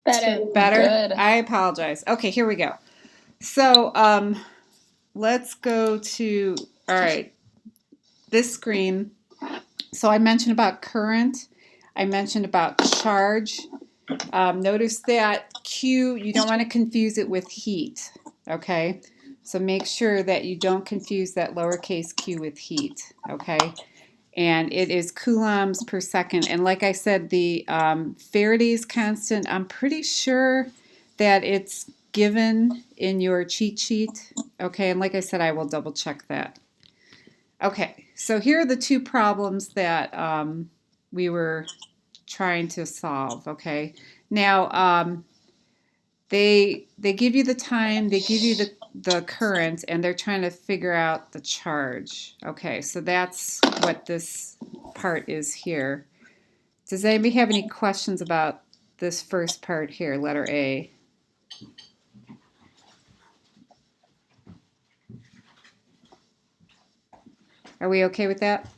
Better. Better? Good. I apologize. Okay, here we go. So let's go to, all right, this screen. So I mentioned about current. I mentioned about charge. Notice that Q, you don't want to confuse it with heat, okay? So make sure that you don't confuse that lowercase q with heat, okay? And it is coulombs per second. And like I said, the Faraday's constant, I'm pretty sure that it's given in your cheat sheet, okay? And like I said, I will double check that. Okay, so here are the two problems that we were trying to solve, okay? Now, they give you the time, they give you the current, and they're trying to figure out the charge. Okay, so that's what this part is here. Does anybody have any questions about this first part here, letter A? Are we okay with that?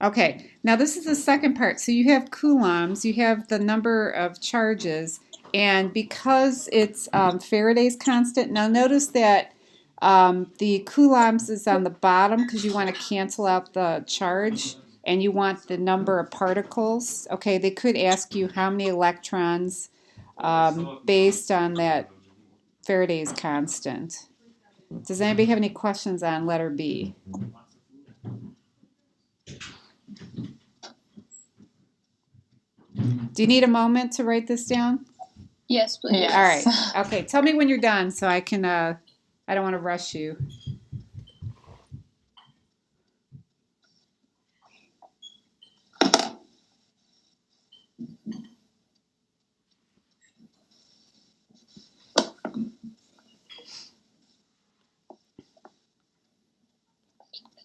Okay, now this is the second part. So you have coulombs, you have the number of charges, and because it's Faraday's constant, now notice that the coulombs is on the bottom because you want to cancel out the charge and you want the number of particles. Okay, they could ask you how many electrons based on that Faraday's constant. Does anybody have any questions on letter B? Do you need a moment to write this down? Yes, please. All right. Okay. Tell me when you're done so I can, I don't want to rush you.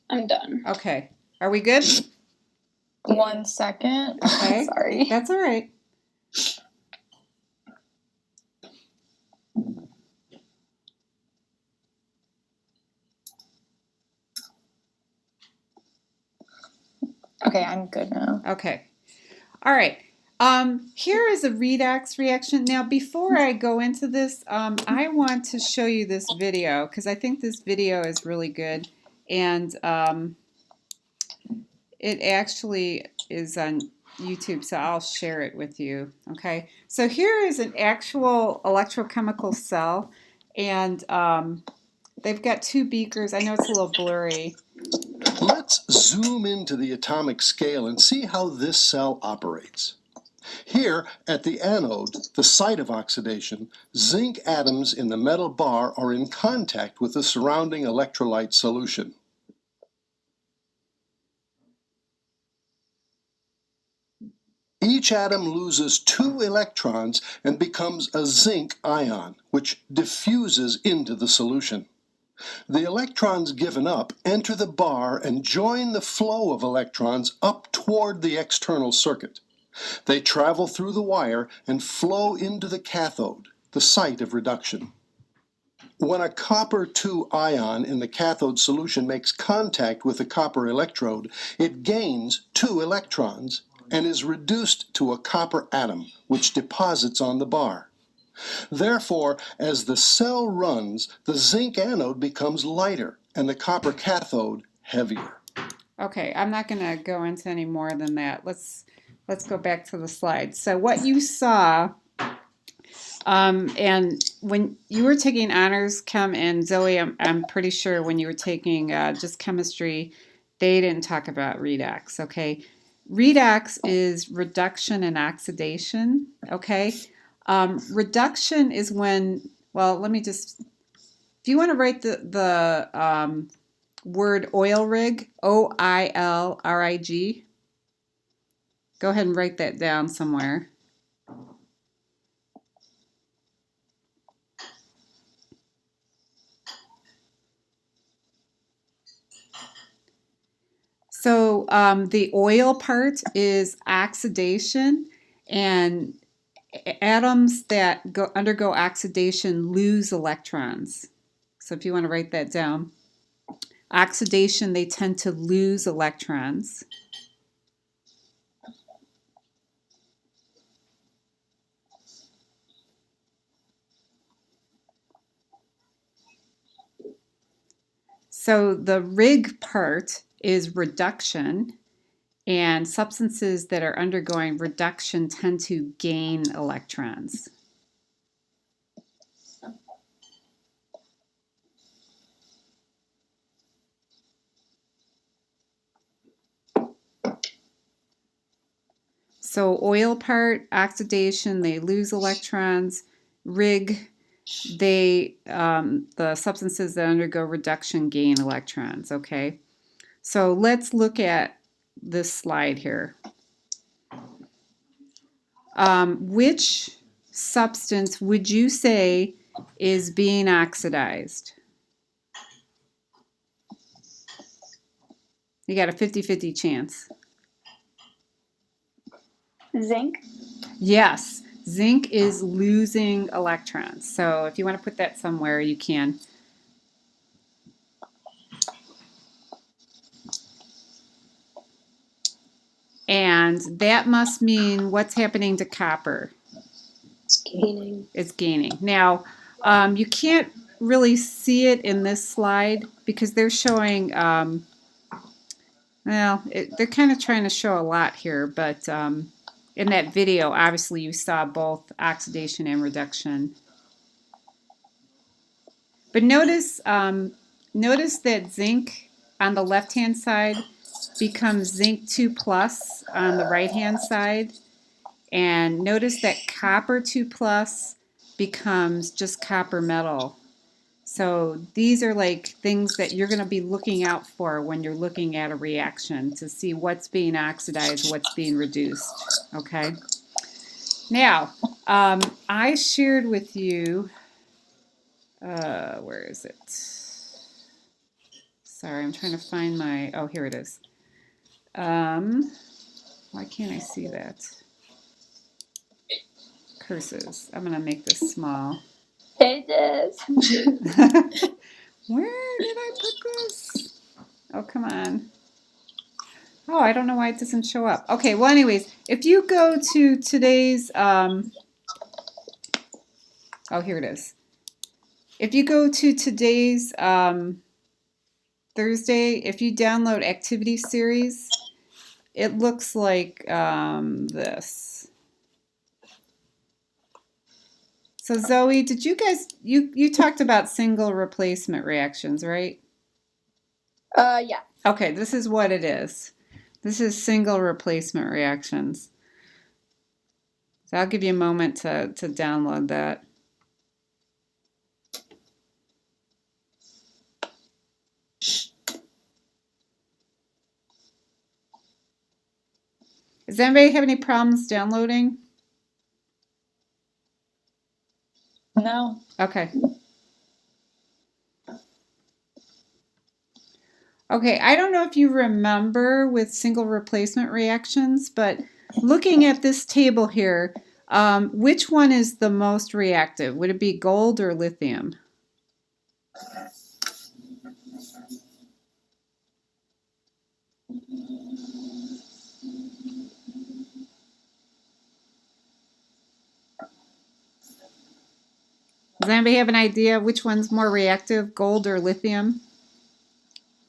I'm done. Okay. Are we good? 1 second. Okay. Sorry. That's all right. Okay, I'm good now. Okay. All right. Here is a redox reaction. Now, before I go into this, I want to show you this video because I think this video is really good, and it actually is on YouTube, so I'll share it with you. Okay. So here is an actual electrochemical cell, and they've got two beakers. I know it's a little blurry. Let's zoom into the atomic scale and see how this cell operates. Here, at the anode, the site of oxidation, zinc atoms in the metal bar are in contact with the surrounding electrolyte solution. Each atom loses 2 electrons and becomes a zinc ion, which diffuses into the solution. The electrons given up enter the bar and join the flow of electrons up toward the external circuit. They travel through the wire and flow into the cathode, the site of reduction. When a copper 2 ion in the cathode solution makes contact with the copper electrode, it gains 2 electrons and is reduced to a copper atom, which deposits on the bar. Therefore, as the cell runs, the zinc anode becomes lighter and the copper cathode heavier. Okay, I'm not going to go into any more than that. Let's go back to the slide. So what you saw, and when you were taking honors chem, and Zoe, I'm pretty sure when you were taking just chemistry, they didn't talk about redox. Okay, redox is reduction and oxidation. Okay, reduction is when, well, let me just, if you want to write the word oil rig, OILRIG, go ahead and write that down somewhere. So the oil part is oxidation, and atoms that undergo oxidation lose electrons. So if you want to write that down, oxidation, they tend to lose electrons. So the RIG part is reduction, and substances that are undergoing reduction tend to gain electrons. So oil part, oxidation, they lose electrons. RIG, the substances that undergo reduction gain electrons, okay? So let's look at this slide here. Which substance would you say is being oxidized? You got a 50-50 chance. Zinc. Yes, zinc is losing electrons. So if you want to put that somewhere, you can. And that must mean what's happening to copper? It's gaining. It's gaining. Now, you can't really see it in this slide because they're showing, they're kind of trying to show a lot here, but in that video, obviously you saw both oxidation and reduction. But notice that zinc on the left-hand side becomes zinc 2 plus on the right-hand side. And notice that copper 2 plus becomes just copper metal. So these are like things that you're going to be looking out for when you're looking at a reaction to see what's being oxidized, what's being reduced. Okay. Now, I shared with you, where is it? Sorry, I'm trying to find my, oh, here it is. Why can't I see that? Curses. I'm going to make this small. Pages. Where did I put this? Oh, come on. Oh, I don't know why it doesn't show up. Okay, well, anyways, if you go to today's, oh, here it is. If you go to today's Thursday, if you download activity series, it looks like this. So Zoe, did you guys, you talked about single replacement reactions, right? Yeah. Okay, this is what it is. This is single replacement reactions. So I'll give you a moment to download that. Does anybody have any problems downloading? No. Okay. Okay, I don't know if you remember with single replacement reactions, but looking at this table here, which one is the most reactive? Would it be gold or lithium? Does anybody have an idea which one's more reactive, gold or lithium?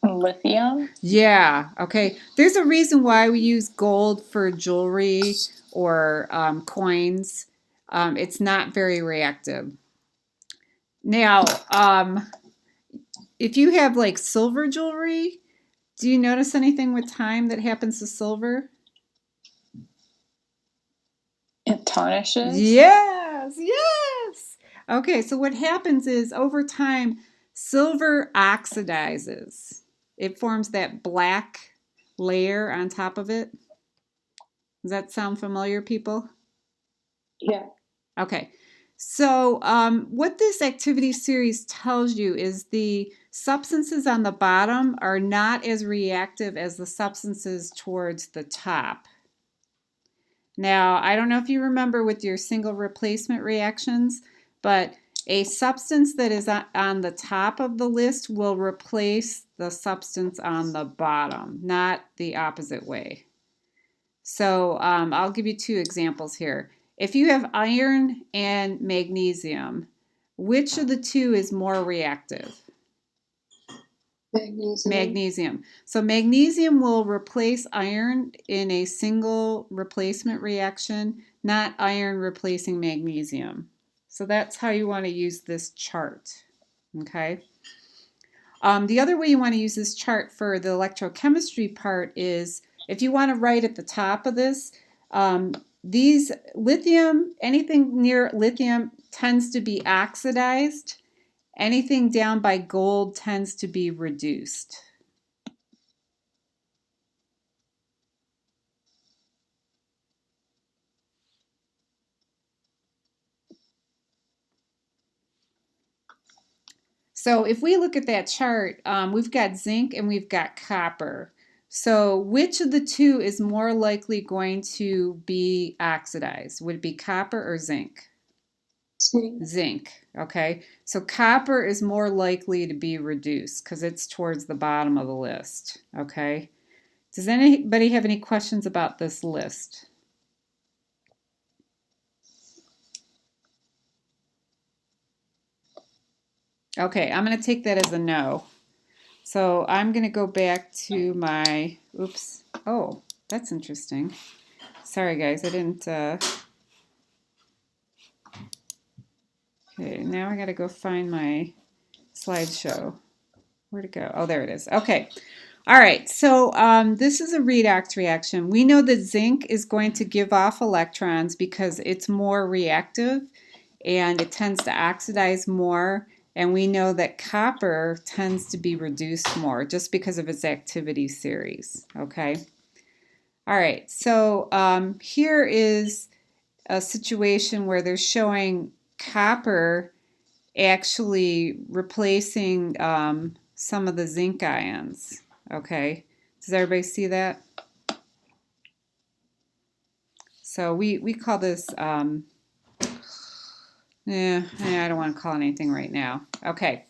Lithium. Yeah, okay. There's a reason why we use gold for jewelry or coins. It's not very reactive. Now, if you have like silver jewelry, do you notice anything with time that happens to silver? It tarnishes. Yes, yes. Okay, so what happens is over time, silver oxidizes. It forms that black layer on top of it. Does that sound familiar, people? Yeah. Okay. So what this activity series tells you is the substances on the bottom are not as reactive as the substances towards the top. Now, I don't know if you remember with your single replacement reactions, but a substance that is on the top of the list will replace the substance on the bottom, not the opposite way. So I'll give you two examples here. If you have iron and magnesium, which of the two is more reactive? Magnesium. So magnesium will replace iron in a single replacement reaction, not iron replacing magnesium. So that's how you want to use this chart. Okay. The other way you want to use this chart for the electrochemistry part is if you want to write at the top of this, these lithium, anything near lithium tends to be oxidized. Anything down by gold tends to be reduced. So if we look at that chart, we've got zinc and we've got copper. So which of the two is more likely going to be oxidized? Would it be copper or zinc? Zinc. Zinc, okay. So copper is more likely to be reduced because it's towards the bottom of the list, okay. Does anybody have any questions about this list? Okay, I'm going to take that as a no. So I'm going to go back to my, oops, oh, that's interesting. Sorry guys, I didn't, okay, now I got to go find my slideshow. Where'd it go? Oh, there it is. Okay. All right, so this is a redox reaction. We know that zinc is going to give off electrons because it's more reactive and it tends to oxidize more. And we know that copper tends to be reduced more just because of its activity series, okay? All right, so here is a situation where they're showing copper actually replacing some of the zinc ions, okay? Does everybody see that? So we call this, I don't want to call it anything right now. Okay,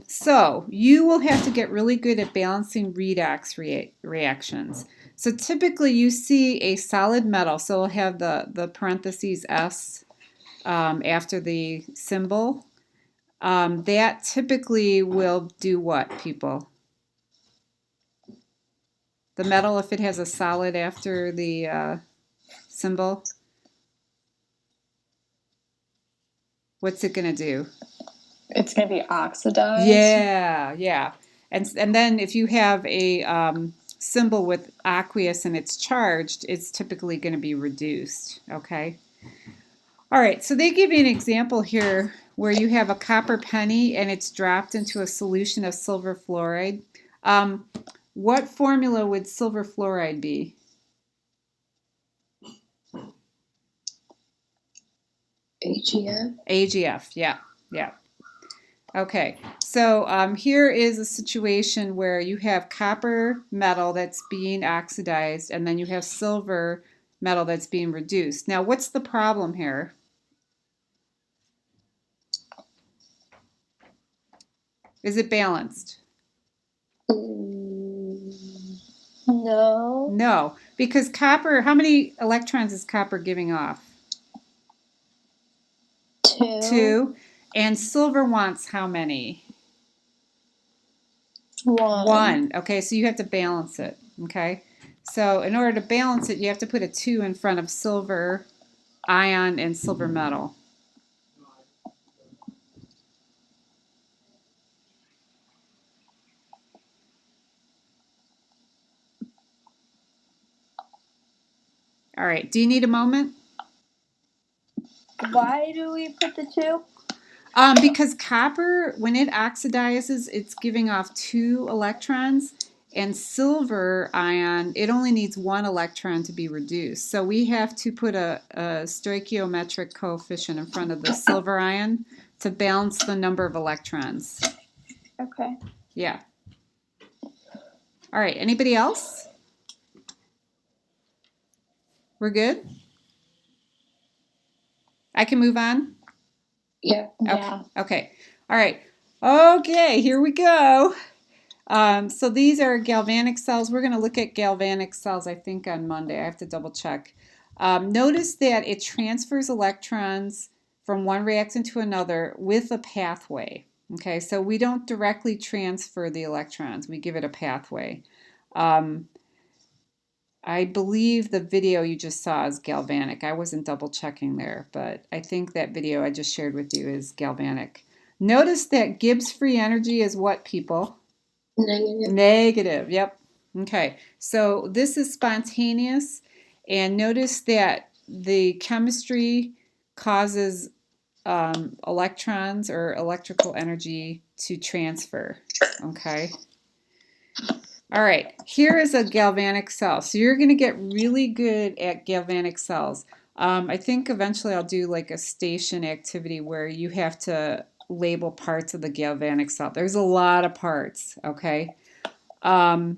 so you will have to get really good at balancing redox reactions. So typically you see a solid metal, so we'll have the parentheses S after the symbol. That typically will do what, people? The metal, if it has a solid after the symbol, what's it going to do? It's going to be oxidized. Yeah. And then if you have a symbol with aqueous and it's charged, it's typically going to be reduced, okay? All right, so they give you an example here where you have a copper penny and it's dropped into a solution of silver fluoride. What formula would silver fluoride be? AgF. AgF, yeah. Okay, so here is a situation where you have copper metal that's being oxidized and then you have silver metal that's being reduced. Now, what's the problem here? Is it balanced? No. No, because copper, how many electrons is copper giving off? 2. 2. And silver wants how many? 1. 1. Okay, so you have to balance it. Okay, so in order to balance it, you have to put a 2 in front of silver ion and silver metal. All right, do you need a moment? Why do we put the 2? Because copper, when it oxidizes, it's giving off 2 electrons, and silver ion, it only needs 1 electron to be reduced. So we have to put a stoichiometric coefficient in front of the silver ion to balance the number of electrons. Okay. Yeah. All right, anybody else? We're good? I can move on? Yeah. Okay. All right. Okay, here we go. So these are galvanic cells. We're going to look at galvanic cells, I think, on Monday. I have to double check. Notice that it transfers electrons from one reactant to another with a pathway. Okay, so we don't directly transfer the electrons. We give it a pathway. I believe the video you just saw is galvanic. I wasn't double checking there, but I think that video I just shared with you is galvanic. Notice that Gibbs free energy is what, people? Negative. Negative, yep. Okay, so this is spontaneous, and notice that the chemistry causes electrons or electrical energy to transfer, okay? All right, here is a galvanic cell. So you're going to get really good at galvanic cells. I think eventually I'll do like a station activity where you have to label parts of the galvanic cell. There's a lot of parts, okay? For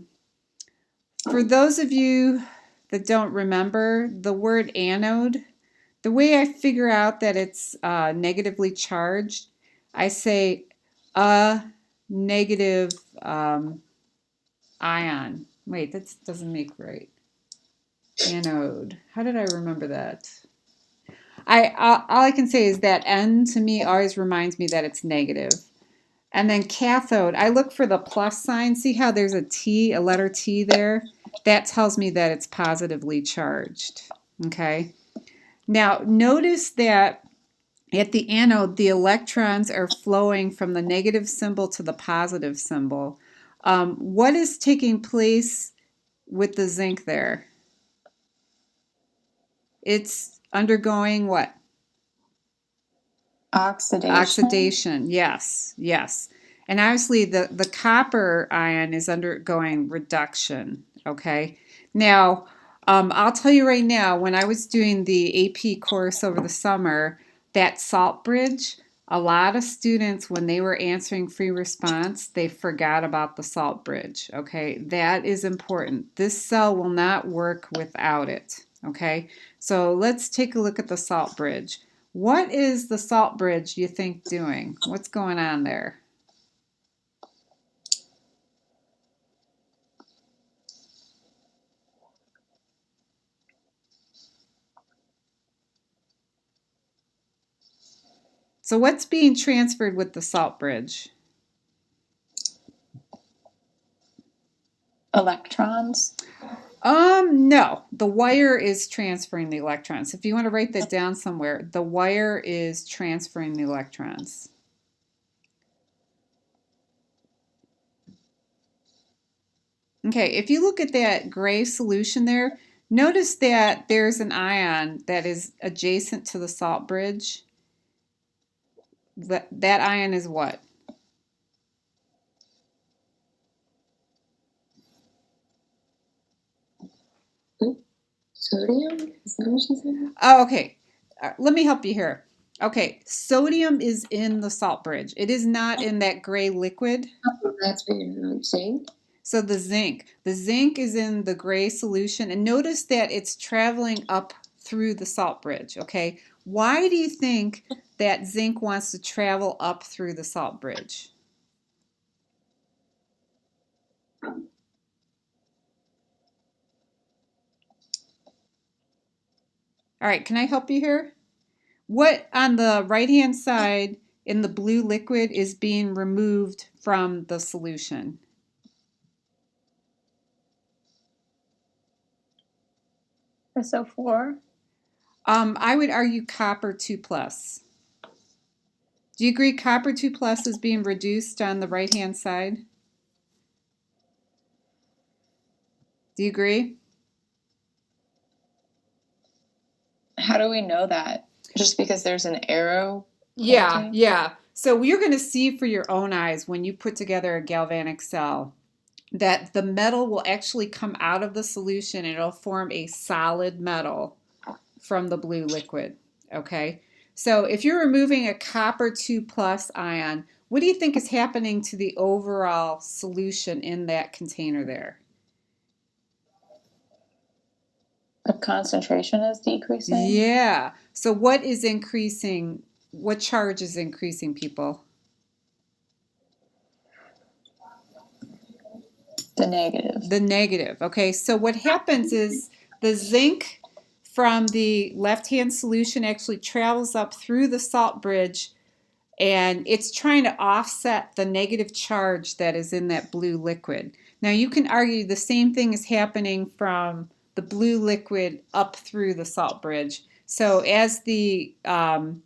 those of you that don't remember, the word anode, the way I figure out that it's negatively charged, I say a negative ion. Wait, that doesn't make right. Anode. How did I remember that? All I can say is that N to me always reminds me that it's negative. And then cathode, I look for the plus sign. See how there's a T, a letter T there? That tells me that it's positively charged. Okay. Now notice that at the anode, the electrons are flowing from the negative symbol to the positive symbol. What is taking place with the zinc there? It's undergoing what? Oxidation. Oxidation, yes, yes. And obviously the copper ion is undergoing reduction, okay? Now, I'll tell you right now, when I was doing the AP course over the summer, that salt bridge, a lot of students, when they were answering free response, they forgot about the salt bridge, okay? That is important. This cell will not work without it, okay? So let's take a look at the salt bridge. What is the salt bridge, you think, doing? What's going on there? So what's being transferred with the salt bridge? Electrons. No, the wire is transferring the electrons. If you want to write that down somewhere, the wire is transferring the electrons. Okay, if you look at that gray solution there, notice that there's an ion that is adjacent to the salt bridge. That ion is what? Sodium? Is that what she said? Oh, okay. Let me help you here. Okay, sodium is in the salt bridge. It is not in that gray liquid. Oh, that's what you're saying. So the zinc is in the gray solution, and notice that it's traveling up through the salt bridge, okay? Why do you think that zinc wants to travel up through the salt bridge? All right, can I help you here? What on the right-hand side in the blue liquid is being removed from the solution? SO4. I would argue copper 2+. Do you agree copper 2+ is being reduced on the right-hand side? Do you agree? How do we know that? Just because there's an arrow? Yeah, pointing? yeah. So you're going to see for your own eyes when you put together a galvanic cell that the metal will actually come out of the solution and it'll form a solid metal from the blue liquid, okay? So if you're removing a copper 2+ ion, what do you think is happening to the overall solution in that container there? The concentration is decreasing? Yeah. So what is increasing? What charge is increasing, people? The negative. The negative. Okay, so what happens is the zinc from the left-hand solution actually travels up through the salt bridge and it's trying to offset the negative charge that is in that blue liquid. Now you can argue the same thing is happening from the blue liquid up through the salt bridge. So as the ion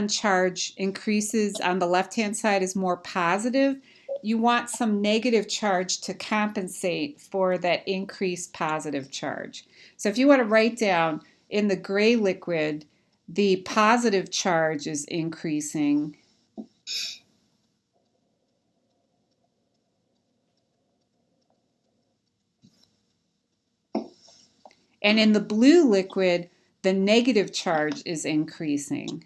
charge increases on the left-hand side is more positive, you want some negative charge to compensate for that increased positive charge. So if you want to write down in the gray liquid, the positive charge is increasing. And in the blue liquid, the negative charge is increasing.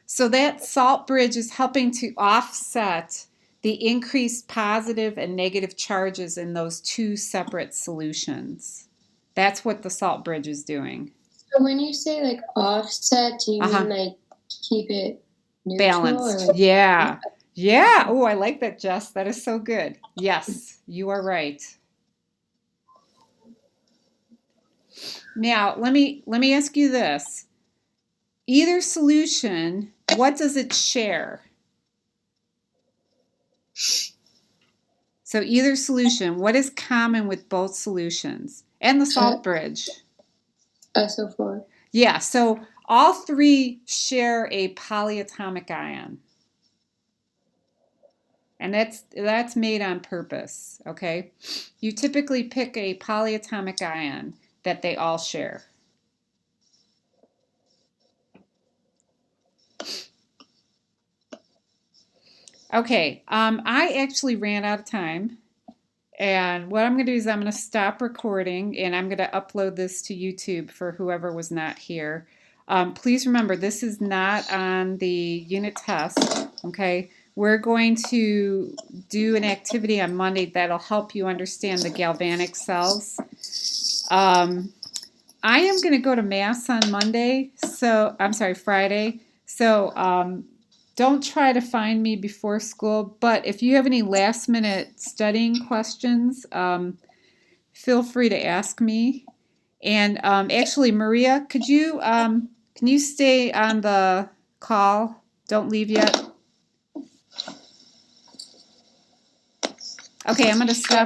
So that salt bridge is helping to offset the increased positive and negative charges in those two separate solutions. That's what the salt bridge is doing. So when you say like offset, do you mean like keep it neutral? Balanced? Or like, yeah. Yeah. Oh, I like that, Jess. That is so good. Yes, you are right. Now, let me ask you this. Either solution, what does it share? So either solution, what is common with both solutions? And the salt bridge? SO4. Yeah, so all three share a polyatomic ion. And that's made on purpose, okay? You typically pick a polyatomic ion that they all share. Okay, I actually ran out of time. And what I'm going to do is I'm going to stop recording and I'm going to upload this to YouTube for whoever was not here. Please remember, this is not on the unit test, okay? We're going to do an activity on Monday that'll help you understand the galvanic cells. I am going to go to Mass on Monday, so I'm sorry, Friday. So don't try to find me before school, but if you have any last minute studying questions, feel free to ask me. And actually, Maria, could you can you stay on the call? Don't leave yet. Okay, I'm going to stop